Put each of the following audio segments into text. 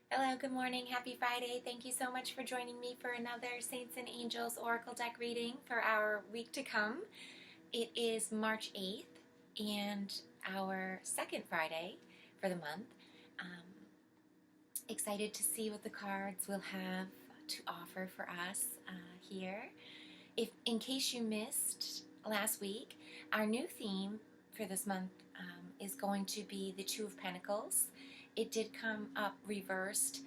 Hello, good morning, happy Friday. Thank you so much for joining me for another Saints and Angels Oracle deck reading for our week to come. It is March 8th and our second Friday for the month. Excited to see what the cards will have to offer for us here. If, in case you missed last week, our new theme for this month is going to be the Two of Pentacles. It did come up reversed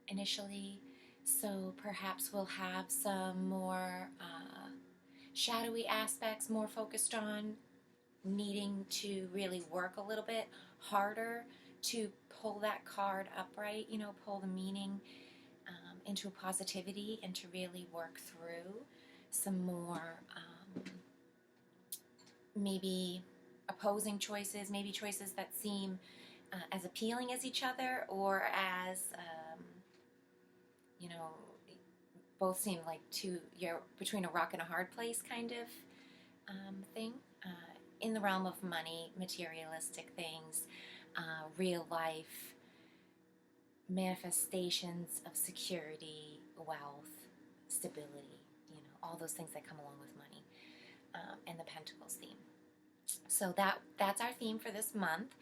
initially, so perhaps we'll have some more shadowy aspects, more focused on needing to really work a little bit harder to pull that card upright, pull the meaning into a positivity and to really work through some more maybe opposing choices, maybe choices that seem as appealing as each other, or as both seem like you're between a rock and a hard place kind of thing, in the realm of money, materialistic things, real life manifestations of security, wealth, stability, all those things that come along with money, and the Pentacles theme. So that's our theme for this month.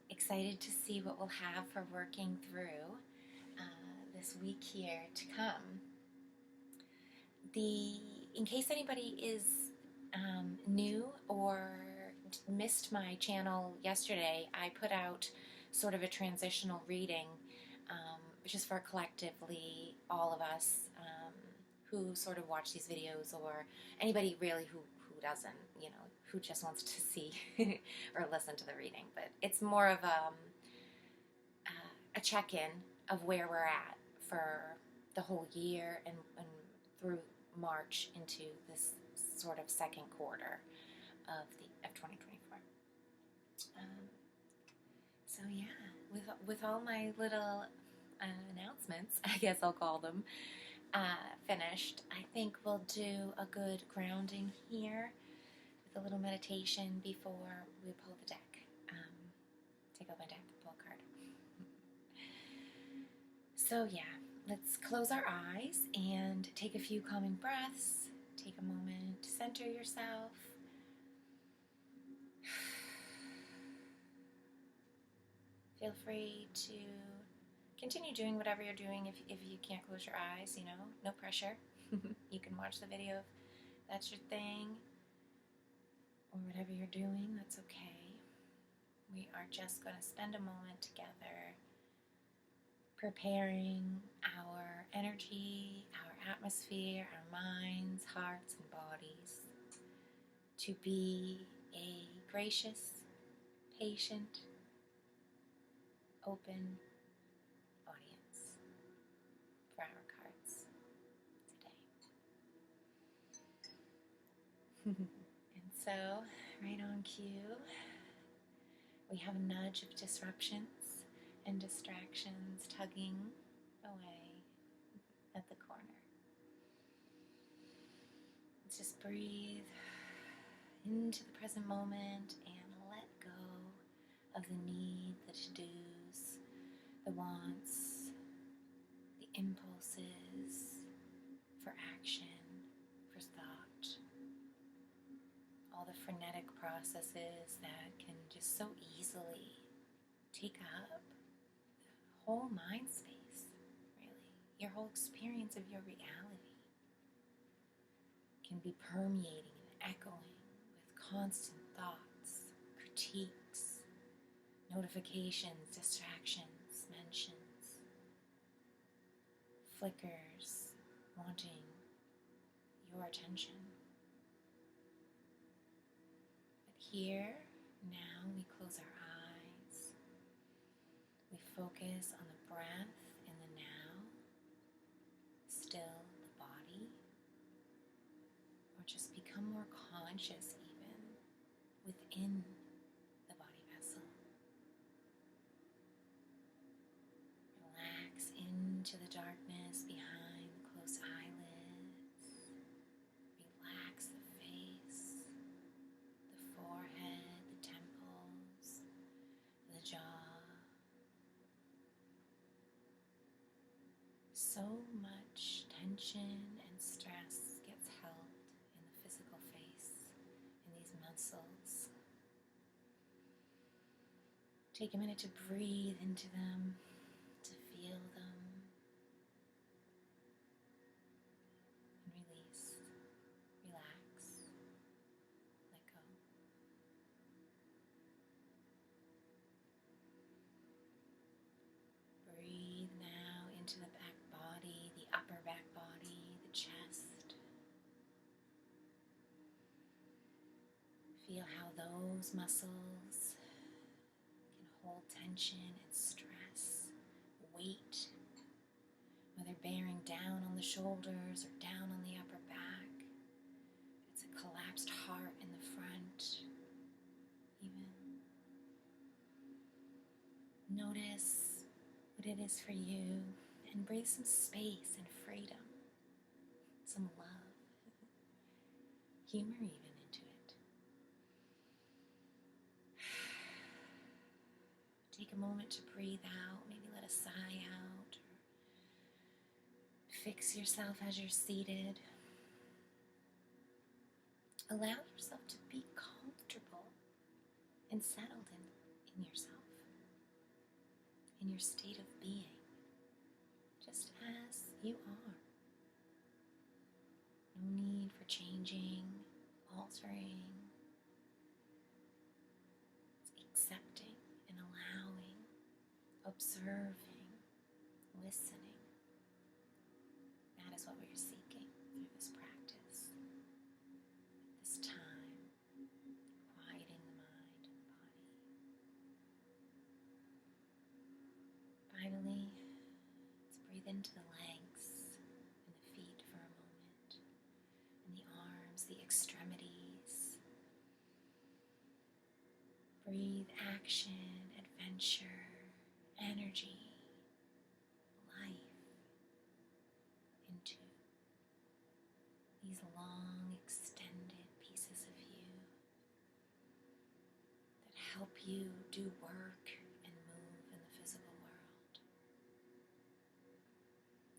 Excited to see what we'll have for working through this week here to come. In case anybody is new or missed my channel yesterday, I put out sort of a transitional reading, just for collectively all of us who sort of watch these videos, or anybody really who doesn't, who just wants to see or listen to the reading. But it's more of a check-in of where we're at for the whole year and through March into this sort of second quarter of 2024. So yeah, with all my little announcements, I guess I'll call them, finished, I think we'll do a good grounding here with a little meditation before we pull the deck. Take out my deck, pull a card. So yeah, let's close our eyes and take a few calming breaths. Take a moment to center yourself. Feel free to continue doing whatever you're doing if you can't close your eyes, no pressure. You can watch the video if that's your thing, or whatever you're doing, that's okay. We are just going to spend a moment together preparing our energy, our atmosphere, our minds, hearts, and bodies to be a gracious, patient, open audience for our cards today. And so, right on cue, we have a nudge of disruptions and distractions tugging away at the corner. Let's just breathe into the present moment and let go of the need, the to-dos, the wants, the impulses for action, for thought, all the frenetic processes that can just so easily take up the whole mind space, really. Your whole experience of your reality can be permeating and echoing with constant thoughts, critiques, notifications, distractions, mentions, flickers wanting your attention. But here, now, we close our eyes. We focus on the breath in the now, still the body, or just become more conscious even within the body vessel. Relax into the darkness behind the closed eyelids. Relax the face, the forehead, the temples, the jaw, So much tension and stress gets held in the physical face, in these muscles. Take a minute to breathe into them, to feel them, and release, relax, let go. Breathe now into the back body, the upper back body, the chest. Feel how those muscles can hold tension and stress, weight, whether bearing down on the shoulders or down on the upper back. It's a collapsed heart in the front, even. Notice what it is for you and breathe some space and freedom, some love, humor even into it. Take a moment to breathe out, maybe let a sigh out, or fix yourself as you're seated. Allow yourself to be comfortable and settled in yourself, in your state of being, just as you are. No need for changing, altering. It's accepting and allowing, observing, listening. That is what we're seeking through this practice, this time, quieting the mind and the body. Finally, let's breathe into the legs and the feet for a moment, and the arms, the extremities. Breathe action, adventure, energy, life into these long, extended pieces of you that help you do work and move in the physical world.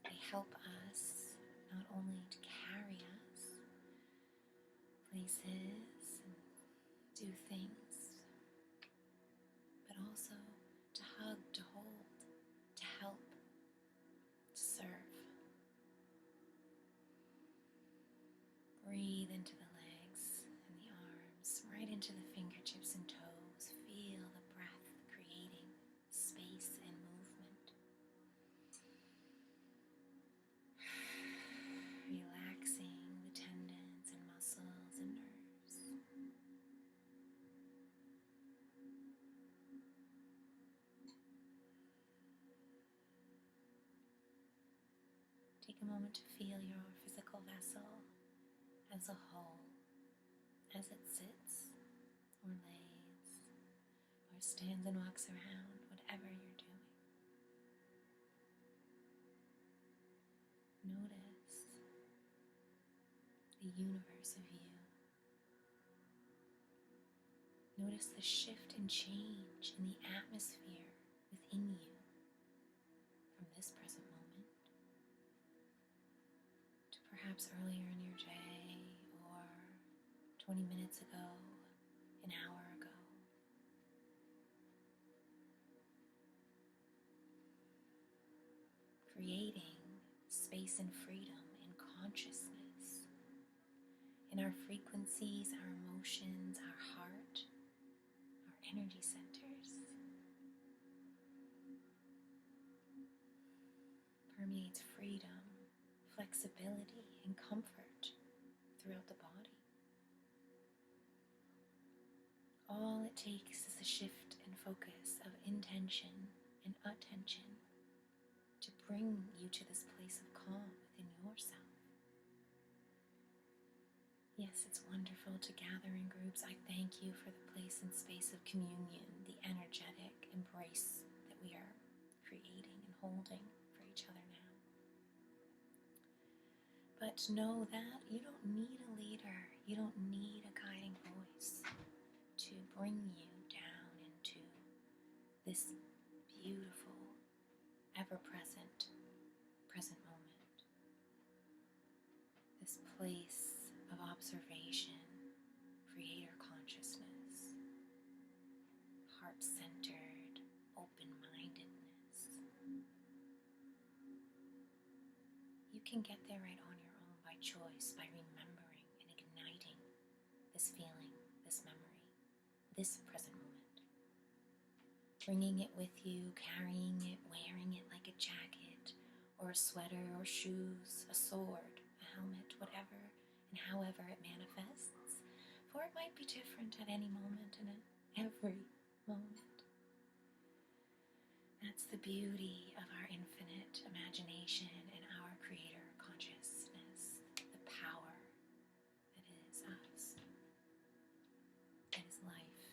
They help us not only to carry us places and do things, but also to hug, to hold, to help, to serve. Breathe into the legs and the arms, right into the fingertips and toes. Feel the breath creating space and movement. Relaxing the tendons and muscles and nerves. Take a moment to feel your physical vessel as a whole, as it sits or lays or stands and walks around, whatever you're doing. Notice the universe of you. Notice the shift and change in the atmosphere within you from this present moment to perhaps earlier in your day or 20 minutes ago, an hour ago. Creating space and freedom in consciousness, in our frequencies, our emotions, our heart, our energy centers. Permeates freedom, flexibility, and comfort throughout the body. All it takes is a shift in focus of intention and attention to bring you to this place of calm within yourself. Yes, it's wonderful to gather in groups. I thank you for the place and space of communion, the energetic embrace that we are creating and holding for each other now. But know that you don't need a leader, you don't need a guiding voice to bring you down into this beautiful, ever-present, present this place of observation, creator consciousness, heart-centered, open-mindedness. You can get there right on your own by choice, by remembering and igniting this feeling, this memory, this present moment. Bringing it with you, carrying it, wearing it like a jacket, or a sweater, or shoes, a sword, a helmet, whatever and however it manifests. For it might be different at any moment and at every moment. That's the beauty of our infinite imagination and our creator consciousness, the power that is us, that is life.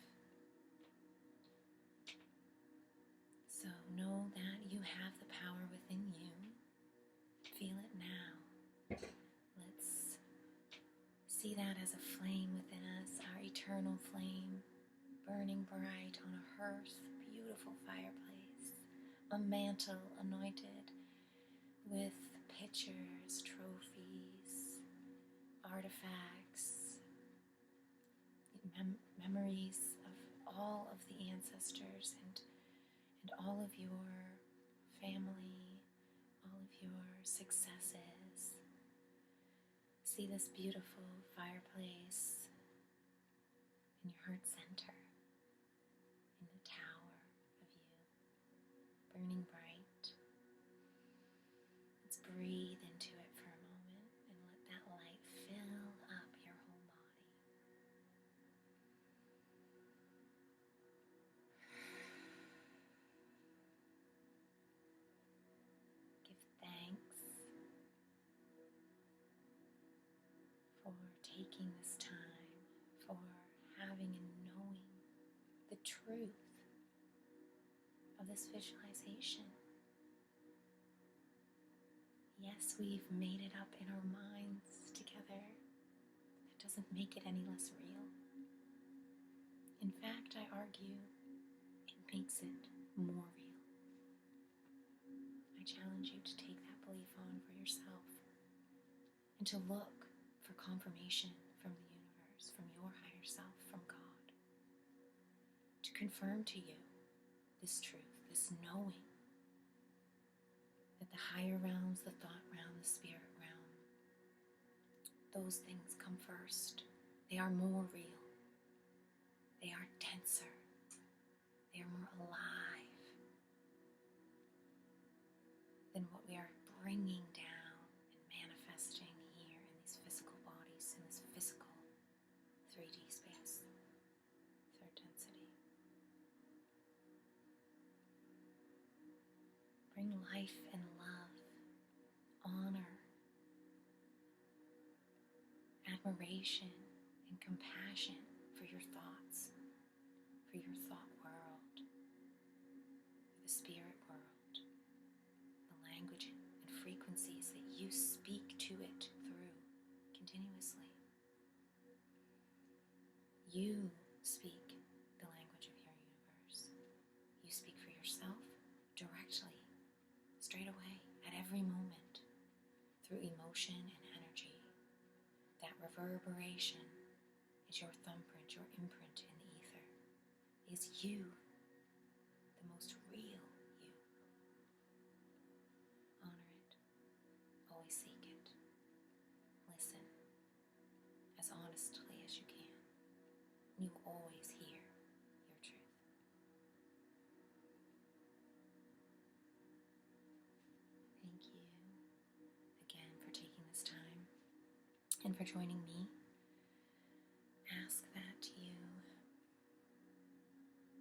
So know that you have the power within you. Feel it now. Let's see that as a flame within us, our eternal flame, burning bright on a hearth, beautiful fireplace, a mantle anointed with pictures, trophies, artifacts, memories of all of the ancestors and all of your family, all of your successes. See this beautiful fireplace in your heart center, in the tower of you, burning bright. Let's breathe into it for a moment and let that light fill up your whole body. Give thanks for taking this time, for having and knowing the truth of this visualization. Yes, we've made it up in our minds together. That doesn't make it any less real. In fact, I argue it makes it more real. I challenge you to take that belief on for yourself and to look for confirmation from the universe, from your higher self, from God, to confirm to you this truth, this knowing that the higher realms, the thought realm, the spirit realm, those things come first. They are more real. They are denser. They are more alive than what we are bringing down and manifesting here in these physical bodies, in this physical 3D space, third density. Bring life and love, honor, admiration, and compassion for your thoughts, for your thought world, for the spirit world, the language and frequencies that you speak to it through continuously. You speak the language of your universe. You speak for yourself directly, straight away, at every moment, through emotion and energy. That reverberation is your thumbprint, your imprint in the ether, is you, the most real you. Honor it, always seek it, listen as honestly as you can. You will always hear your truth. Thank you again for taking this time and for joining me. Ask that you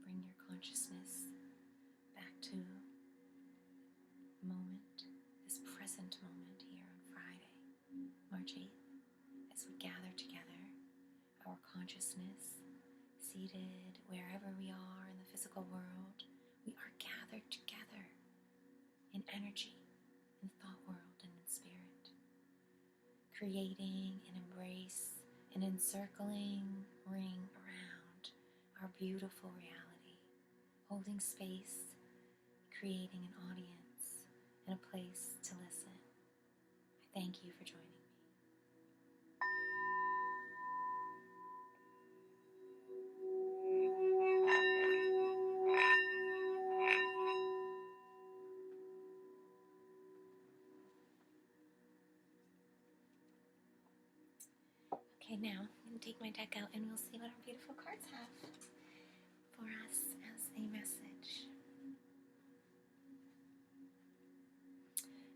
bring your consciousness back to the moment, this present moment here on Friday, March 8th, as we gather together, our consciousness seated wherever we are in the physical world. We are gathered together in energy, in thought world, and in spirit, creating an embrace, an encircling ring around our beautiful reality, holding space, creating an audience and a place to listen. I thank you for joining me. now I'm going to take my deck out and we'll see what our beautiful cards have for us as a message.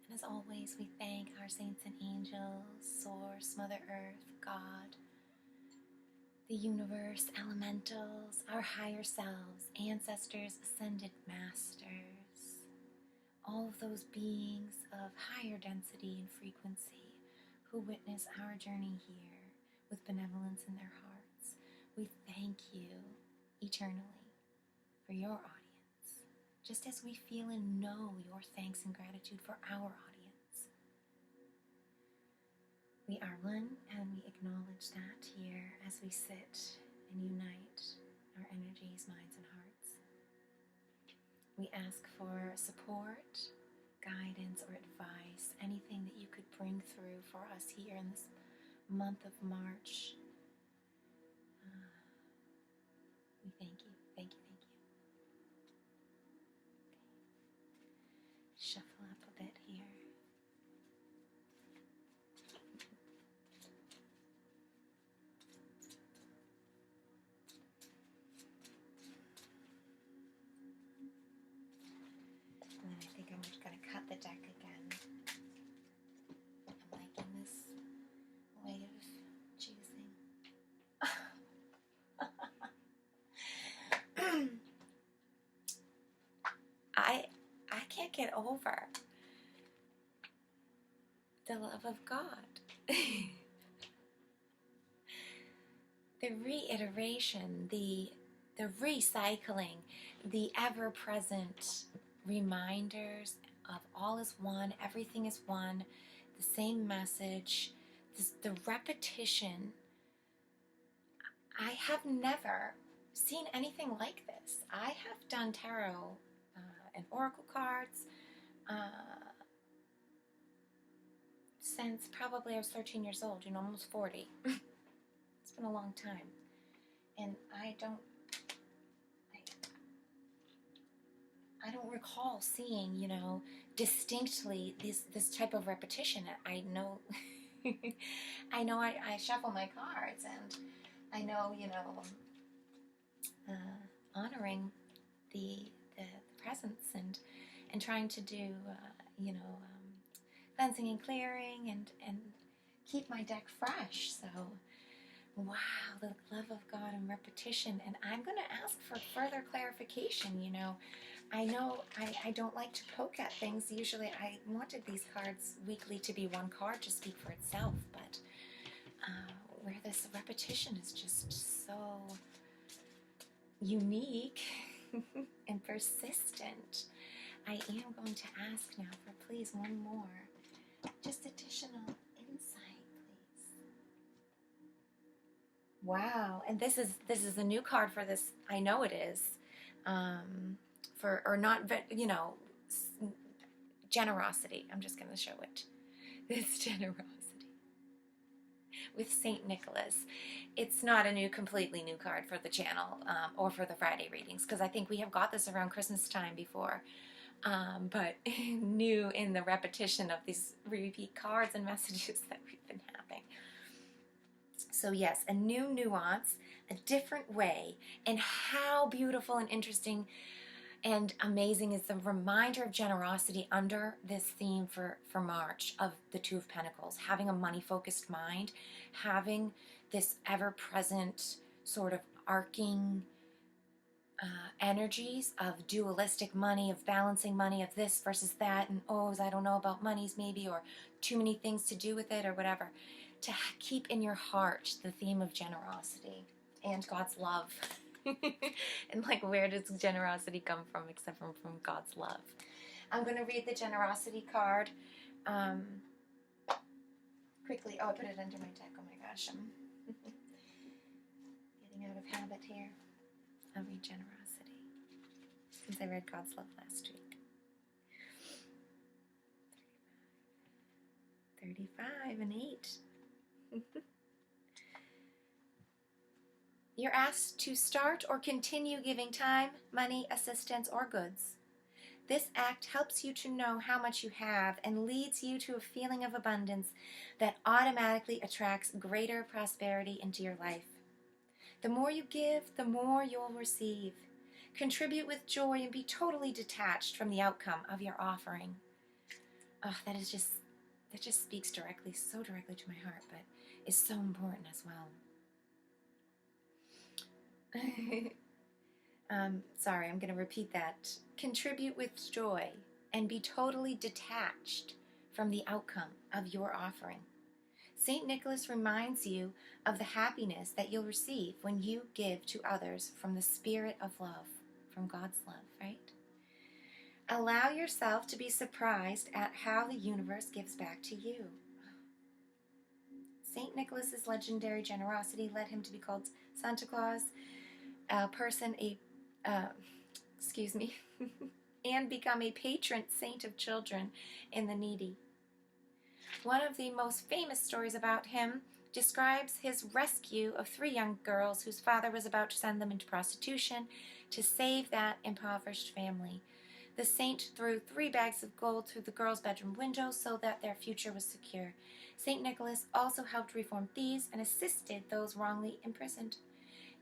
And as always, we thank our saints and angels, Source, Mother Earth, God, the universe, elementals, our higher selves, ancestors, ascended masters, all of those beings of higher density and frequency who witness our journey here with benevolence in their hearts. We thank you eternally for your audience, just as we feel and know your thanks and gratitude for our audience. We are one, and we acknowledge that here as we sit and unite our energies, minds, and hearts. We ask for support, guidance, or advice, anything that you could bring through for us here in this month of March. We thank you, thank you, thank you. Okay. Shuffle up a bit here. And then I think I'm just going to cut the deck again. I'm liking this way of choosing. I can't get over the love of God. The reiteration, the recycling, the ever-present reminders of all is one, everything is one, the same message, the repetition. I have never seen anything like this. I have done tarot and oracle cards since probably I was 13 years old, almost 40. It's been a long time. And I don't recall seeing, distinctly this type of repetition. I know I shuffle my cards, and I know, honoring the presence and trying to do, cleansing and clearing and keep my deck fresh. So, wow, the love of God and repetition. And I'm going to ask for further clarification. I know I don't like to poke at things. Usually I wanted these cards weekly to be one card to speak for itself, but where this repetition is just so unique and persistent, I am going to ask now for please one more, just additional insight, please. Wow, and this is a new card for this. I know it is. Generosity. I'm just going to show it. This generosity with Saint Nicholas. It's not a completely new card for the channel or for the Friday readings, because I think we have got this around Christmas time before, but new in the repetition of these repeat cards and messages that we've been having. So yes, a new nuance, a different way, and how beautiful and interesting and amazing is the reminder of generosity under this theme for March of the Two of Pentacles. Having a money-focused mind, having this ever-present sort of arcing energies of dualistic money, of balancing money, of this versus that, and I don't know about monies maybe, or too many things to do with it, or whatever. To keep in your heart the theme of generosity and God's love. And where does generosity come from except from God's love? I'm going to read the generosity card quickly. I put it under my deck. Oh my gosh, I'm getting out of habit here. I'll read generosity since I read God's love last week. 35 and 8. You're asked to start or continue giving time, money, assistance, or goods. This act helps you to know how much you have and leads you to a feeling of abundance that automatically attracts greater prosperity into your life. The more you give, the more you'll receive. Contribute with joy and be totally detached from the outcome of your offering. Oh, that just speaks directly, so directly to my heart, but is so important as well. Sorry, I'm going to repeat that. Contribute with joy and be totally detached from the outcome of your offering. St. Nicholas reminds you of the happiness that you'll receive when you give to others from the spirit of love, from God's love, right? Allow yourself to be surprised at how the universe gives back to you. St. Nicholas's legendary generosity led him to be called Santa Claus, and become a patron saint of children and the needy. One of the most famous stories about him describes his rescue of 3 young girls whose father was about to send them into prostitution to save that impoverished family. The saint threw 3 bags of gold through the girls' bedroom window so that their future was secure. St. Nicholas also helped reform thieves and assisted those wrongly imprisoned.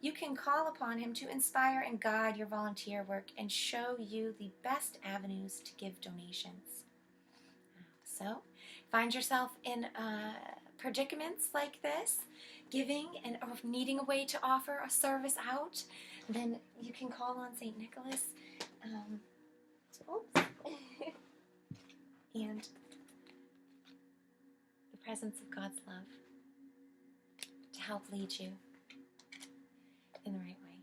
You can call upon him to inspire and guide your volunteer work and show you the best avenues to give donations. So, find yourself in predicaments like this, giving and or needing a way to offer a service out, then you can call on St. Nicholas and the presence of God's love to help lead you in the right way.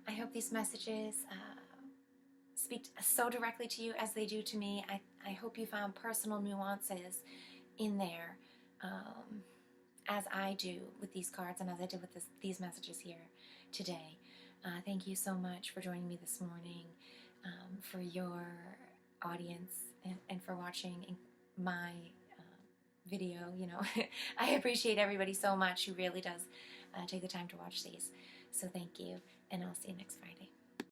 I hope these messages speak so directly to you as they do to me. I hope you found personal nuances in there, as I do with these cards and as I did with these messages here today. Thank you so much for joining me this morning, for your audience, and for watching my video. You know, I appreciate everybody so much who really does take the time to watch these. So thank you, and I'll see you next Friday.